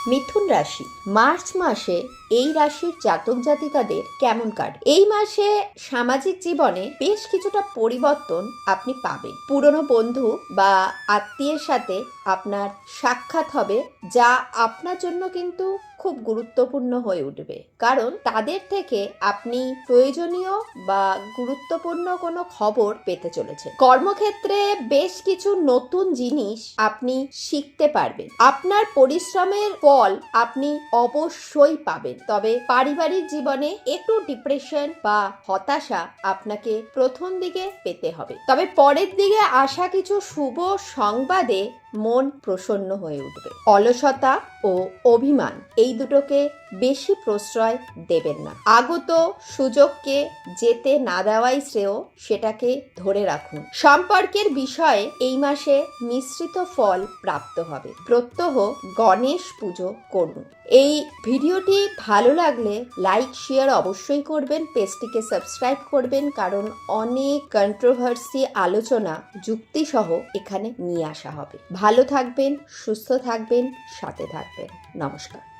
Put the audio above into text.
মিথুন রাশি, মার্চ মাসে এই রাশির জাতক জাতিকাদের কেমন কাটে? এই মাসে সামাজিক জীবনে বেশ কিছুটা পরিবর্তন আপনি পাবেন। পুরনো বন্ধু বা আত্মীয়ের সাথে আপনার সাক্ষাৎ হবে, যা আপনার জন্য কিন্তু খুব গুরুত্বপূর্ণ হয়ে উঠবে, কারণ তাদের থেকে আপনি প্রয়োজনীয় বা গুরুত্বপূর্ণ কোনো খবর পেতে চলেছেন। কর্মক্ষেত্রে বেশ কিছু নতুন জিনিস আপনি শিখতে পারবেন। আপনার পরিশ্রমের ফল আপনি অবশ্যই পাবেন। তবে পারিবারিক জীবনে একটু ডিপ্রেশন বা হতাশা আপনাকে প্রথম দিকে পেতে হবে। তবে পরের দিকে আসা কিছু শুভ সংবাদে মন প্রসন্ন হয়ে উঠবে। অলসতা ও অভিমান এই দুটোকে বেশি প্রশ্রয় দেবেন না। আগত সুযোগকে যেতে না দেওয়াই শ্রেয়, সেটাকে ধরে রাখুন। সম্পর্কের বিষয়ে এই মাসে মিশ্রিত ফল প্রাপ্ত হবে। প্রত্যহ গণেশ পুজো করুন। এই ভিডিওটি ভালো লাগলে লাইক শেয়ার অবশ্যই করবেন, পেজটিকে সাবস্ক্রাইব করবেন, কারণ অনেক কন্ট্রোভার্সি আলোচনা যুক্তিসহ এখানে নিয়ে আসা হবে। ভালো থাকবেন, সুস্থ থাকবেন, সাথে থাকবেন। নমস্কার।